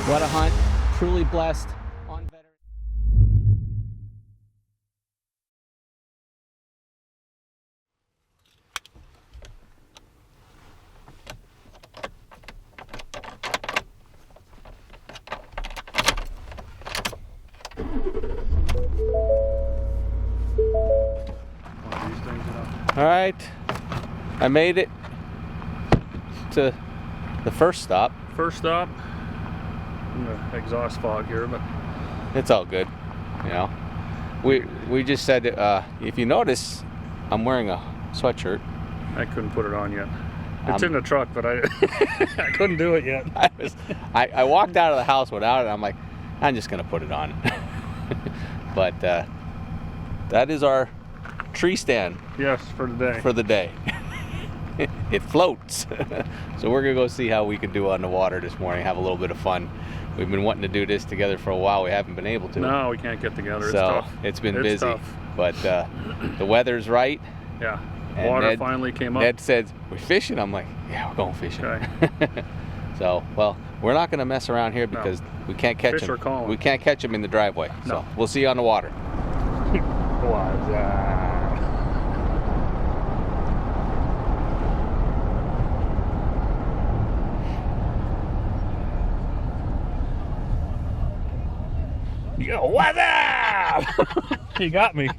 What a hunt. Truly blessed. On veteran. All right, I made it to the first stop. First stop, in the exhaust fog here, but It's all good, you know. We just said if you notice, I'm wearing a sweatshirt. I couldn't put it on yet. It's in the truck, but I I couldn't do it yet. I walked out of the house without it. I'm like, I'm just gonna put it on. But that is our tree stand. Yes, for the day. For the day. It floats. So we're gonna go see how we can do on the water this morning. Have a little bit of fun. We've been wanting to do this together for a while. We haven't been able to. No, we can't get together. It's so tough. It's been it's busy. Tough. But the weather's right. Yeah. And Water finally came up. Ned said, "We're fishing." I'm like, "Yeah, we're going fishing." Okay. So, well, we're not going to mess around here because we can't catch Fish them. are calling. We can't catch them in the driveway. No. So we'll see you on the water. Was Yo, what's up? You got me.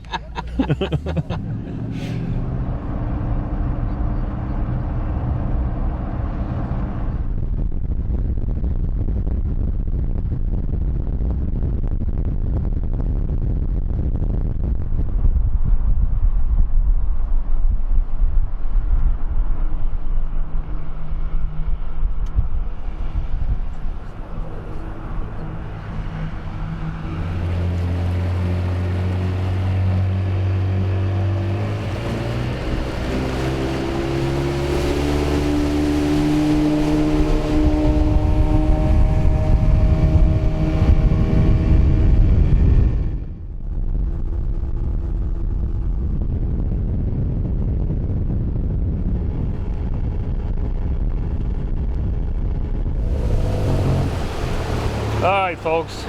Alright folks,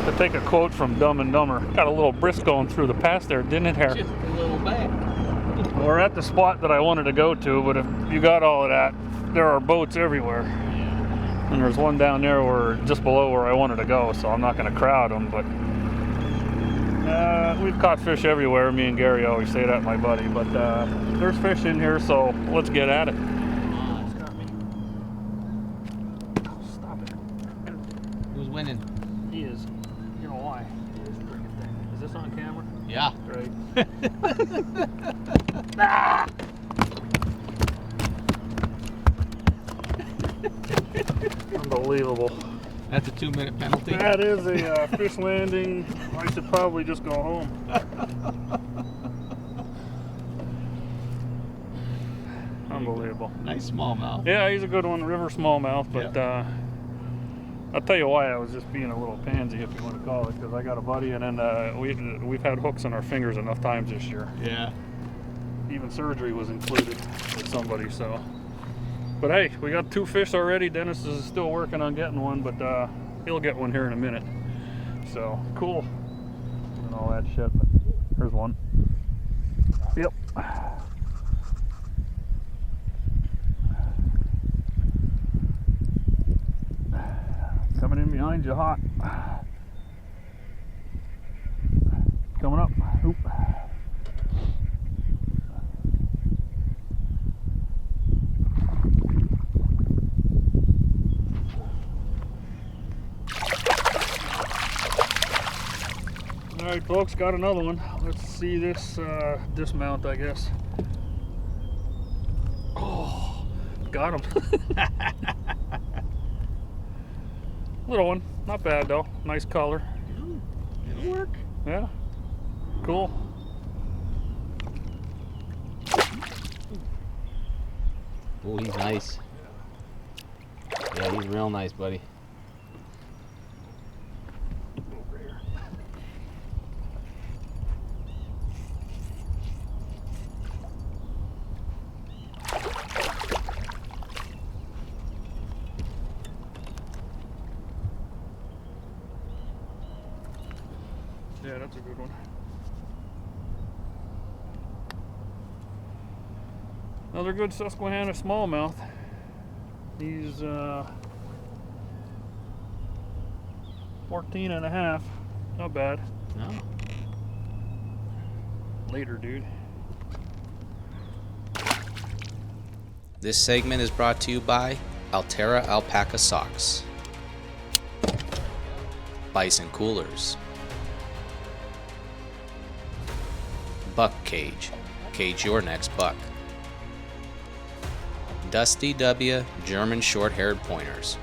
to take a quote from Dumb and Dumber, got a little brisk going through the pass there, didn't it, Harry? Just a little bit. We're at the spot that I wanted to go to, but if you got all of that, there are boats everywhere. Yeah. And there's one down there where just below where I wanted to go, so I'm not going to crowd them, but we've caught fish everywhere. Me and Gary always say that, my buddy, but there's fish in here, so let's get at it. Winning. He is. You know why? He is a freaking thing. Is this on camera? Yeah. Great. Ah! Unbelievable. That's a 2-minute penalty. That is a fish landing. I should probably just go home. Unbelievable. Nice smallmouth. Yeah, he's a good one, river smallmouth, but I'll tell you why I was just being a little pansy, if you want to call it, because I got a buddy, and then we've had hooks on our fingers enough times this year. Yeah. Even surgery was included with somebody, so. But hey, we got 2 fish already. Dennis is still working on getting one, but he'll get one here in a minute. So, cool. And all that shit, but here's one. Yep. Coming in behind you hot. Coming up. Oop. Alright folks, got another one. Let's see this dismount, I guess. Oh, got him. Little one, not bad though. Nice color. It'll work. Yeah, cool. Oh, he's nice. Yeah, he's real nice, buddy. Yeah, that's a good one. Another good Susquehanna smallmouth. He's 14 and a half. Not bad. No. Later, dude. This segment is brought to you by Altera Alpaca Socks, Bison Coolers, Buck Cage, cage your next buck, Dusty W German Short-Haired Pointers,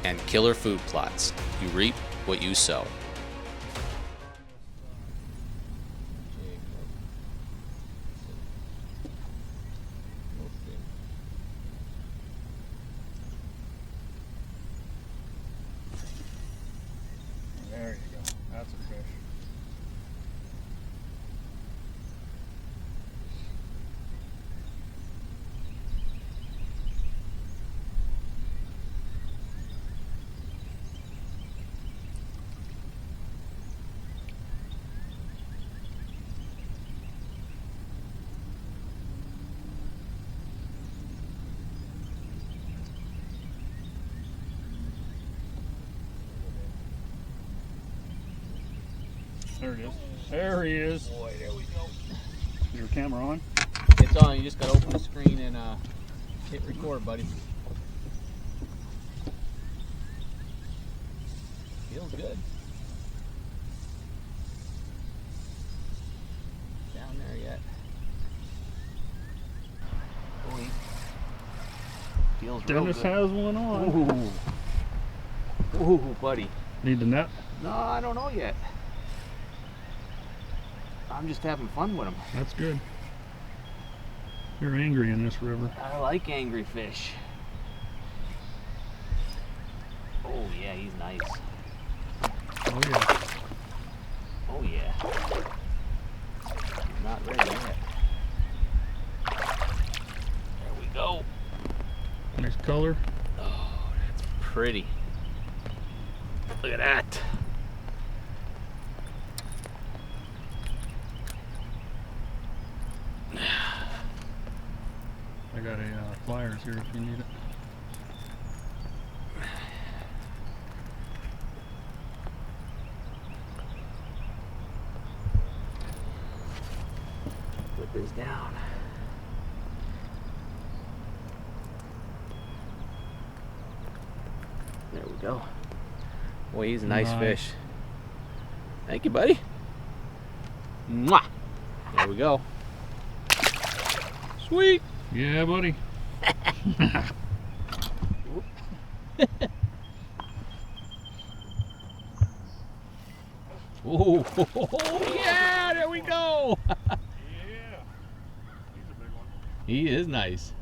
and Killer Food Plots. You reap what you sow. There you go. That's a fish. There it is. There he is. Boy, there we go. Is your camera on? It's on. You just got to open the screen and hit record, buddy. Feels good. Down there yet? Boy. Feels real Dennis good. has one on. Ooh. Ooh, buddy. Need the net? No, I don't know yet. I'm just having fun with them. That's good. You're angry in this river. I like angry fish. Oh yeah, he's nice. Oh yeah. Oh yeah. He's not ready yet. There we go. Nice color. Oh, that's pretty. Look at that. I got a pliers here if you need it. Put this down. There we go. Boy, he's a nice fish. Thank you, buddy. Mwah! There we go. Sweet. Yeah, buddy. Oh, yeah, there we go. Yeah. He's a big one. He is nice.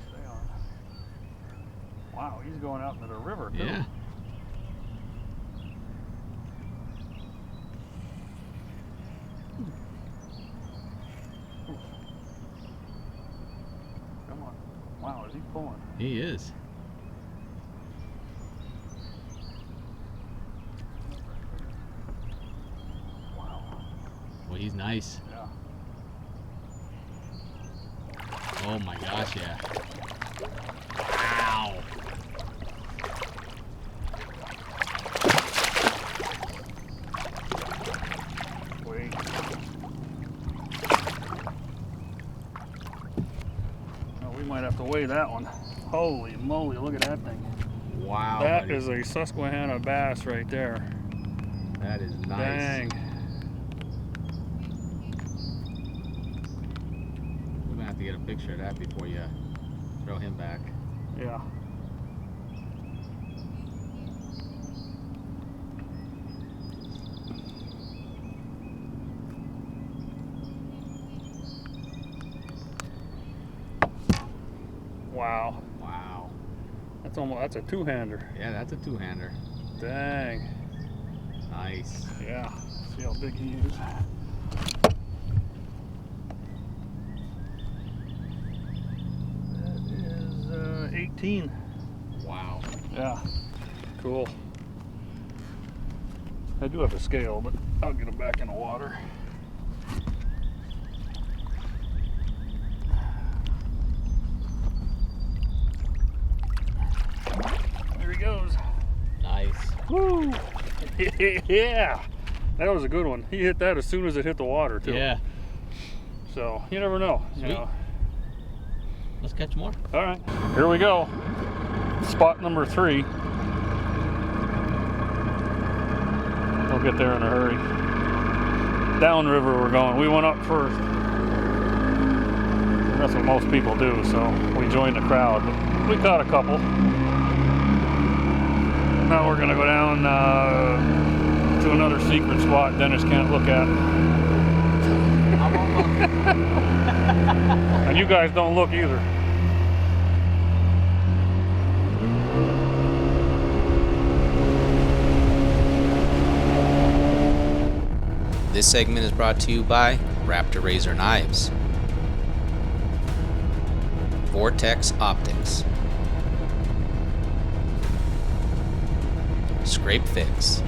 Stay on. Wow, he's going out into the river too. Yeah. Come on. Wow, is he pulling? He is. Wow. Well, he's nice. Yeah. Oh my gosh, yeah. Wow. Wait. Well, we might have to weigh that one. Holy moly, look at that thing. Wow. That buddy. is a Susquehanna bass right there. That is nice. Dang. We're gonna have to get a picture of that before you throw him back. Yeah. Wow. Wow. That's a two-hander. Yeah, that's a two-hander. Dang. Nice. Yeah. See how big he is. That is 18. Wow. Yeah. Cool. I do have a scale, but I'll get them back in the water. There he goes. Nice. Woo! Yeah! That was a good one. He hit that as soon as it hit the water, too. Yeah. So, you never know. Sweet. You know. Let's catch more. All right, here we go. Spot number 3. We'll get there in a hurry. Downriver we're going. We went up first. That's what most people do, so we joined the crowd. But we caught a couple. Now we're gonna go down to another secret spot Dennis can't look at. And you guys don't look either. This segment is brought to you by Raptor Razor Knives, Vortex Optics, Scrape Fix,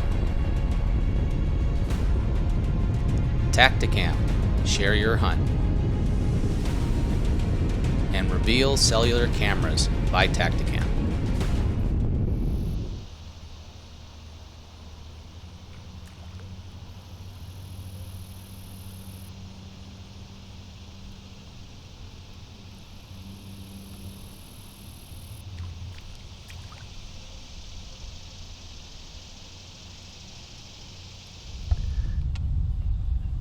Tacticam, share your hunt, and Reveal Cellular Cameras by Tacticam.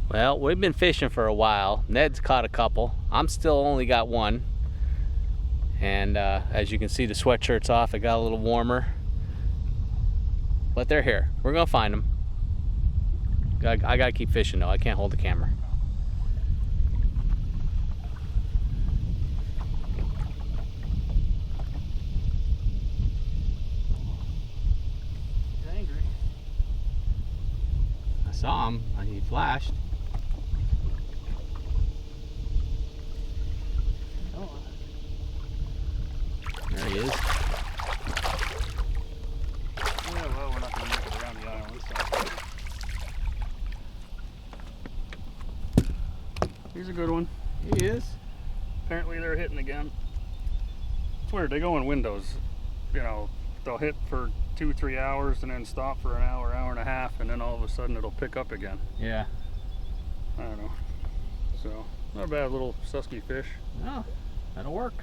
Well, we've been fishing for a while. Ned's caught a couple. I'm still only got one. And as you can see, the sweatshirt's off. It got a little warmer. But they're here. We're gonna find them. I gotta keep fishing though. I can't hold the camera. He's angry. I saw him. He flashed. There he is. Yeah, well, we're not going to make it around the island, so. He's a good one. He is. Apparently they're hitting again. It's weird, they go in windows. You know, they'll hit for 2-3 hours and then stop for an hour, hour and a half, and then all of a sudden it'll pick up again. Yeah. I don't know. So, not a bad little susky fish. No, that'll work.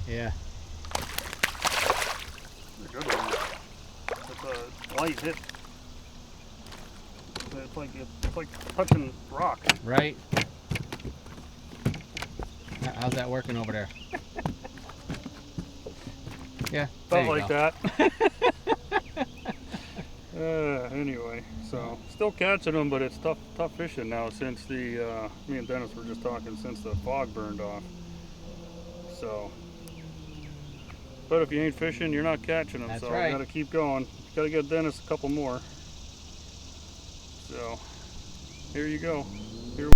Yeah. A good one. It's a light hit. It's like touching rock. Right. How's that working over there? Yeah. Felt like that. Anyway, so still catching them, but it's tough fishing now since the me and Dennis were just talking since the fog burned off. So, but if you ain't fishing, you're not catching them. That's so right. Gotta keep going. Gotta get Dennis a couple more. So here you go. Here.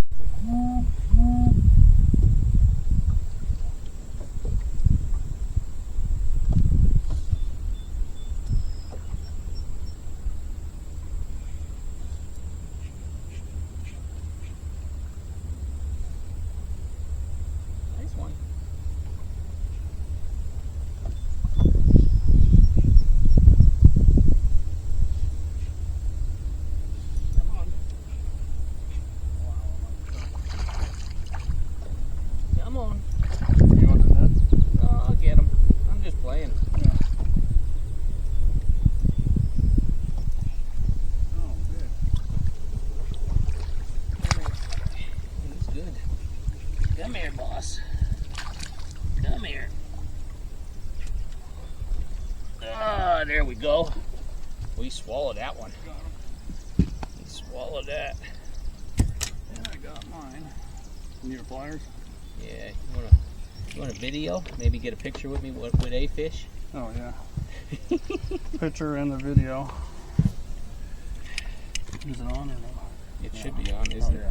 Nice one. Come on. Come on. You want the net? Oh, I'll get him. I'm just playing. Yeah. Oh, good. He's good. Come here, boss. Come here. there we go. We swallowed that one. We swallowed that. And I got mine. You need pliers? Yeah, you want a video? Maybe get a picture with me with a fish? Oh yeah. Picture and the video. Is it on or no? It should be on, isn't it?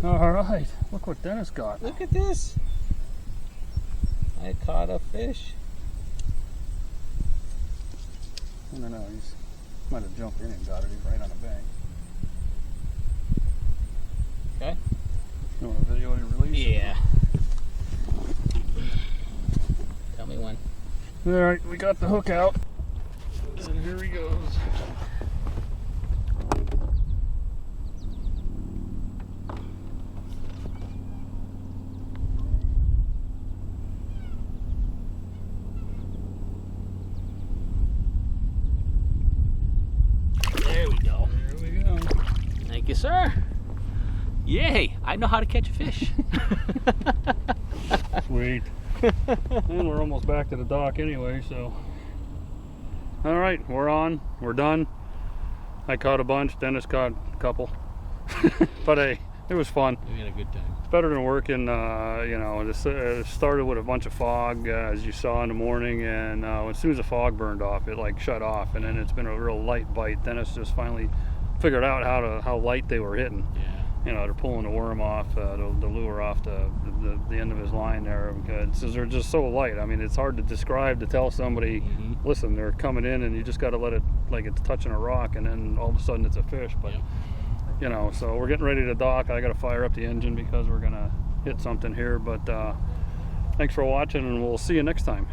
Yeah. All right, look what Dennis got. Look at this. I caught a fish. I don't know, he's might have jumped in and got it. He's right on the bank. Okay. You want a video of your release? Yeah. Tell me when. All right, we got the hook out. And here he goes. There we go. There we go. Thank you, sir. Yay, I know how to catch a fish. Sweet. And we're almost back to the dock anyway, so. All right, we're on. We're done. I caught a bunch. Dennis caught a couple. But hey, it was fun. We had a good time. It's better than working, you know, it started with a bunch of fog, as you saw in the morning, and as soon as the fog burned off, it like shut off, and then it's been a real light bite. Dennis just finally figured out how light they were hitting. Yeah. You know, they're pulling the worm off, the lure off the end of his line there, because they're just so light. I mean, it's hard to describe, to tell somebody, listen, they're coming in and you just got to let it, like it's touching a rock, and then all of a sudden it's a fish. But, you know, so we're getting ready to dock. I got to fire up the engine because we're going to hit something here. But thanks for watching, and we'll see you next time.